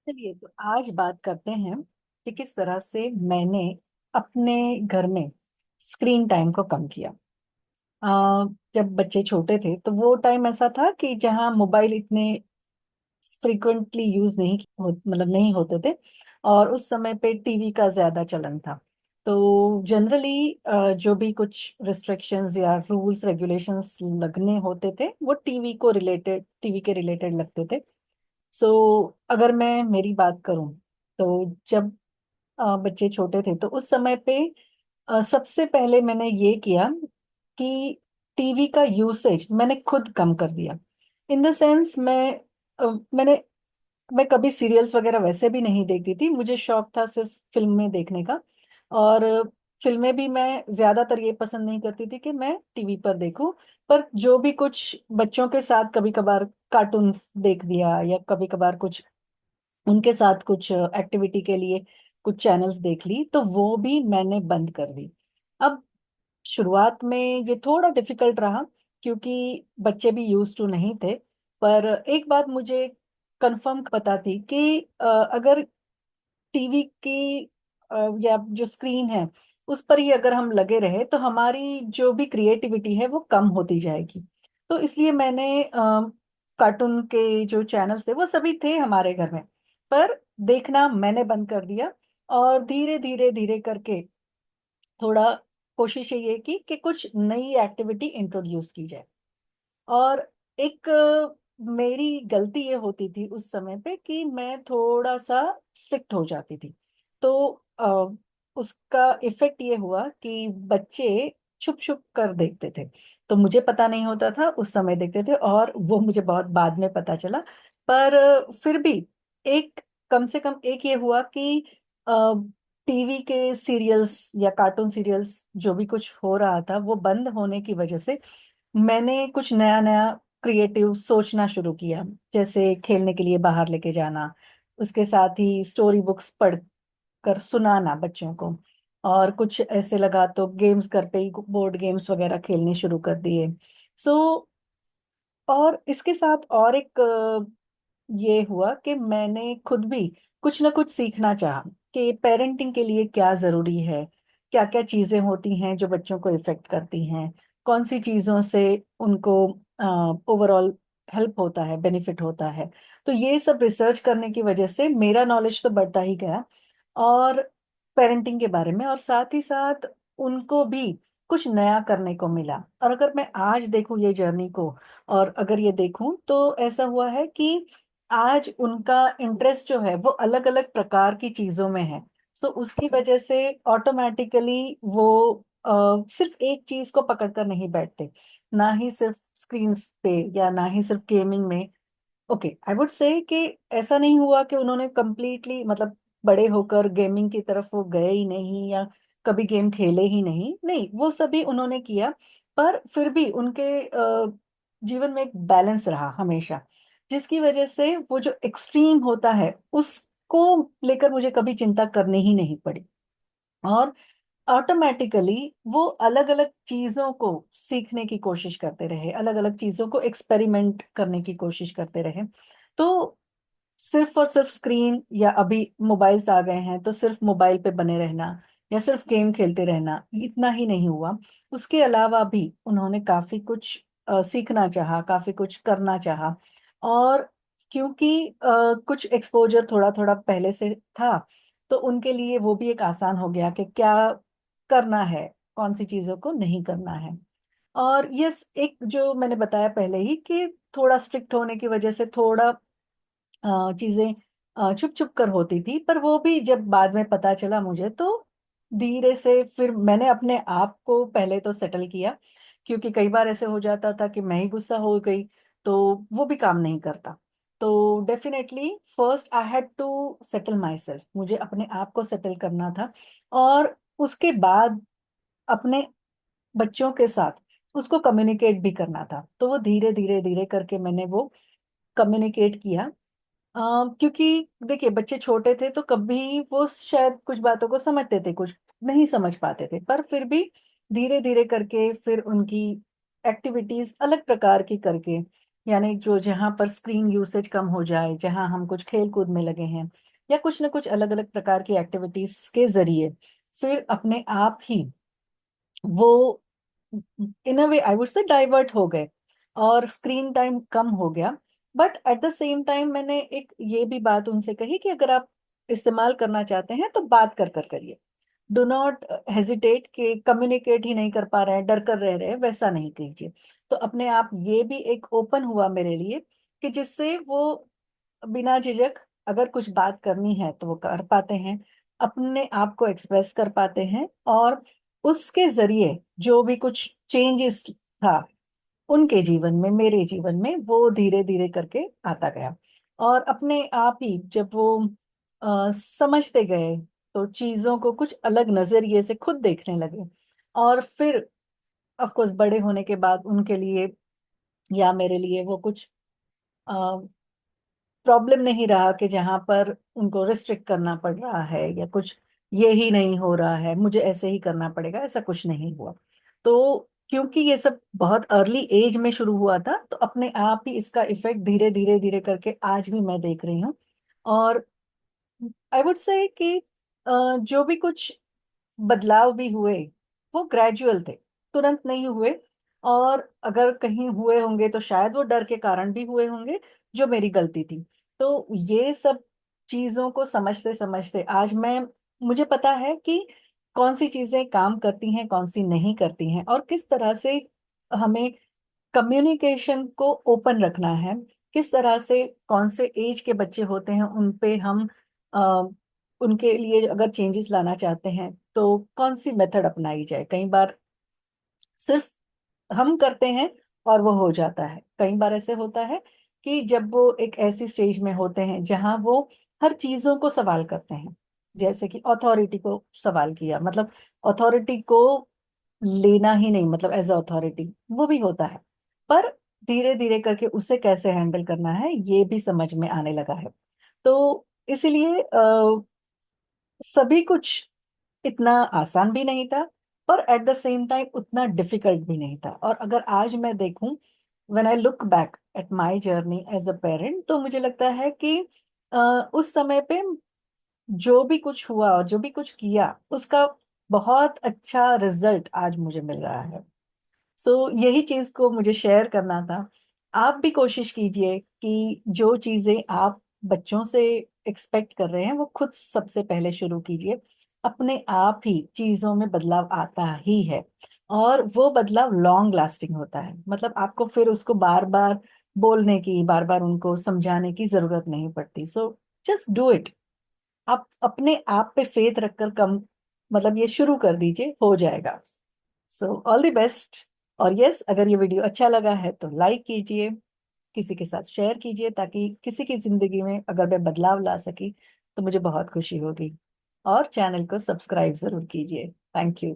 चलिए तो आज बात करते हैं कि किस तरह से मैंने अपने घर में स्क्रीन टाइम को कम किया। जब बच्चे छोटे थे तो वो टाइम ऐसा था कि जहाँ मोबाइल इतने फ्रिक्वेंटली यूज मतलब नहीं होते थे। और उस समय पे टीवी का ज्यादा चलन था। तो जनरली जो भी कुछ रिस्ट्रिक्शंस या रूल्स रेगुलेशंस लगने होते थे वो टीवी के रिलेटेड लगते थे। सो अगर मैं मेरी बात करूं तो जब बच्चे छोटे थे तो उस समय पे सबसे पहले मैंने ये किया कि टीवी का यूसेज मैंने खुद कम कर दिया। इन द सेंस अ, मैंने मैं कभी सीरियल्स वगैरह वैसे भी नहीं देखती थी। मुझे शौक था सिर्फ फिल्में देखने का। और फिल्में भी मैं ज्यादातर ये पसंद नहीं करती थी कि मैं टीवी पर देखूं। पर जो भी कुछ बच्चों के साथ कभी कभार कार्टून देख दिया या कभी कभार कुछ उनके साथ कुछ एक्टिविटी के लिए कुछ चैनल्स देख ली तो वो भी मैंने बंद कर दी। अब शुरुआत में ये थोड़ा डिफिकल्ट रहा क्योंकि बच्चे भी यूज टू नहीं थे। पर एक बात मुझे कंफर्म पता थी कि अगर टीवी की या जो स्क्रीन है उस पर ही अगर हम लगे रहे तो हमारी जो भी क्रिएटिविटी है वो कम होती जाएगी। तो इसलिए मैंने कार्टून के जो चैनल्स थे वो सभी थे हमारे घर में, पर देखना मैंने बंद कर दिया। और धीरे धीरे धीरे करके थोड़ा कोशिश ये की कि कुछ नई एक्टिविटी इंट्रोड्यूस की जाए। और एक मेरी गलती ये होती थी उस समय पे कि मैं थोड़ा सा स्ट्रिक्ट हो जाती थी। तो उसका इफेक्ट ये हुआ कि बच्चे छुप छुप कर देखते थे। तो मुझे पता नहीं होता था, उस समय देखते थे और वो मुझे बहुत बाद में पता चला। पर फिर भी एक कम से कम एक ये हुआ कि टीवी के सीरियल्स या कार्टून सीरियल्स जो भी कुछ हो रहा था वो बंद होने की वजह से मैंने कुछ नया नया क्रिएटिव सोचना शुरू किया। जैसे खेलने के लिए बाहर लेके जाना, उसके साथ ही स्टोरी बुक्स पढ़ कर सुनाना बच्चों को। और कुछ ऐसे लगा तो गेम्स घर पे ही बोर्ड गेम्स वगैरह खेलने शुरू कर दिए। सो और इसके साथ और एक ये हुआ कि मैंने खुद भी कुछ ना कुछ सीखना चाहा कि पेरेंटिंग के लिए क्या जरूरी है, क्या क्या चीजें होती हैं जो बच्चों को इफेक्ट करती हैं, कौन सी चीजों से उनको ओवरऑल हेल्प होता है, बेनिफिट होता है। तो ये सब रिसर्च करने की वजह से मेरा नॉलेज तो बढ़ता ही गया और पेरेंटिंग के बारे में, और साथ ही साथ उनको भी कुछ नया करने को मिला। और अगर मैं आज देखूं ये जर्नी को, और अगर ये देखूं तो ऐसा हुआ है कि आज उनका इंटरेस्ट जो है वो अलग अलग प्रकार की चीजों में है। सो उसकी वजह से ऑटोमेटिकली वो सिर्फ एक चीज को पकड़कर नहीं बैठते, ना ही सिर्फ स्क्रीन पे या ना ही सिर्फ गेमिंग में। ओके, आई वुड से कि ऐसा नहीं हुआ कि उन्होंने कंप्लीटली मतलब बड़े होकर गेमिंग की तरफ वो गए ही नहीं या कभी गेम खेले ही नहीं, नहीं वो सभी उन्होंने किया। पर फिर भी उनके जीवन में एक बैलेंस रहा हमेशा, जिसकी वजह से वो जो एक्सट्रीम होता है उसको लेकर मुझे कभी चिंता करनी ही नहीं पड़ी। और ऑटोमेटिकली वो अलग अलग चीजों को सीखने की कोशिश करते रहे, अलग अलग चीजों को एक्सपेरिमेंट करने की कोशिश करते रहे। तो सिर्फ और सिर्फ स्क्रीन या अभी मोबाइल्स आ गए हैं तो सिर्फ मोबाइल पे बने रहना या सिर्फ गेम खेलते रहना इतना ही नहीं हुआ। उसके अलावा भी उन्होंने काफी कुछ सीखना चाहा, काफी कुछ करना चाहा। और क्योंकि कुछ एक्सपोजर थोड़ा थोड़ा पहले से था तो उनके लिए वो भी एक आसान हो गया कि क्या करना है, कौन सी चीजों को नहीं करना है। और यस, एक जो मैंने बताया पहले ही कि थोड़ा स्ट्रिक्ट होने की वजह से थोड़ा चीजें छुप छुप कर होती थी, पर वो भी जब बाद में पता चला मुझे तो धीरे से फिर मैंने अपने आप को पहले तो सेटल किया। क्योंकि कई बार ऐसे हो जाता था कि मैं ही गुस्सा हो गई तो वो भी काम नहीं करता। तो definitely first I had to settle my self, मुझे अपने आप को सेटल करना था। और उसके बाद अपने बच्चों के साथ उसको कम्युनिकेट भी करना था। तो वो धीरे धीरे धीरे करके मैंने वो कम्युनिकेट किया। क्योंकि देखिए बच्चे छोटे थे तो कभी वो शायद कुछ बातों को समझते थे, कुछ नहीं समझ पाते थे, पर फिर भी धीरे धीरे करके फिर उनकी एक्टिविटीज अलग प्रकार की करके यानी जो जहाँ पर स्क्रीन यूसेज कम हो जाए, जहाँ हम कुछ खेल कूद में लगे हैं या कुछ ना कुछ अलग अलग प्रकार की एक्टिविटीज के जरिए फिर अपने आप ही वो इन अ वे आई वुड से डाइवर्ट हो गए और स्क्रीन टाइम कम हो गया। But at the same time मैंने एक ये भी बात उनसे कही कि अगर आप इस्तेमाल करना चाहते हैं तो बात कर कर करिए। डू नॉट हेजिटेट कि कम्युनिकेट ही नहीं कर पा रहे हैं, डर कर रह रहे हैं, वैसा नहीं कीजिए। तो अपने आप ये भी एक ओपन हुआ मेरे लिए कि जिससे वो बिना झिझक अगर कुछ बात करनी है तो वो कर पाते हैं, अपने आप को एक्सप्रेस कर पाते हैं और उसके जरिए जो भी कुछ चेंजेस था उनके जीवन में, मेरे जीवन में, वो धीरे धीरे करके आता गया। और अपने आप ही जब वो समझते गए तो चीजों को कुछ अलग नजरिए से खुद देखने लगे। और फिर ऑफ कोर्स बड़े होने के बाद उनके लिए या मेरे लिए वो कुछ प्रॉब्लम नहीं रहा कि जहां पर उनको रिस्ट्रिक्ट करना पड़ रहा है या कुछ ये ही नहीं हो रहा है, मुझे ऐसे ही करना पड़ेगा, ऐसा कुछ नहीं हुआ। तो क्योंकि ये सब बहुत अर्ली एज में शुरू हुआ था तो अपने आप ही इसका इफेक्ट धीरे धीरे धीरे करके आज भी मैं देख रही हूँ। और आई वुड से कि जो भी कुछ बदलाव भी हुए वो ग्रेजुअल थे, तुरंत नहीं हुए। और अगर कहीं हुए होंगे तो शायद वो डर के कारण भी हुए होंगे, जो मेरी गलती थी। तो ये सब चीजों को समझते समझते आज मैं, मुझे पता है कि कौन सी चीजें काम करती हैं, कौन सी नहीं करती हैं, और किस तरह से हमें कम्युनिकेशन को ओपन रखना है। किस तरह से कौन से एज के बच्चे होते हैं उन पे हम उनके लिए अगर चेंजेस लाना चाहते हैं तो कौन सी मेथड अपनाई जाए। कई बार सिर्फ हम करते हैं और वो हो जाता है, कई बार ऐसे होता है कि जब वो एक ऐसी स्टेज में होते हैं जहां वो हर चीजों को सवाल करते हैं, जैसे कि अथॉरिटी को सवाल किया, मतलब अथॉरिटी को लेना ही नहीं, मतलब एज अ अथॉरिटी वो भी होता है। पर धीरे धीरे करके उसे कैसे हैंडल करना है ये भी समझ में आने लगा है। तो इसीलिए सभी कुछ इतना आसान भी नहीं था पर एट द सेम टाइम उतना डिफिकल्ट भी नहीं था। और अगर आज मैं देखूं, when I look back at my journey as a parent, तो मुझे लगता है कि अ, उस समय पे जो भी कुछ हुआ और जो भी कुछ किया उसका बहुत अच्छा रिजल्ट आज मुझे मिल रहा है। सो यही चीज को मुझे शेयर करना था। आप भी कोशिश कीजिए कि जो चीजें आप बच्चों से एक्सपेक्ट कर रहे हैं वो खुद सबसे पहले शुरू कीजिए। अपने आप ही चीजों में बदलाव आता ही है और वो बदलाव लॉन्ग लास्टिंग होता है। मतलब आपको फिर उसको बार बार बोलने की, बार बार उनको समझाने की जरूरत नहीं पड़ती। So just do it. आप अपने आप पे फेथ रखकर कम, मतलब ये शुरू कर दीजिए, हो जाएगा। So all the best. और यस, अगर ये वीडियो अच्छा लगा है तो लाइक कीजिए, किसी के साथ शेयर कीजिए ताकि किसी की जिंदगी में अगर मैं बदलाव ला सकी तो मुझे बहुत खुशी होगी। और चैनल को सब्सक्राइब जरूर कीजिए। Thank you.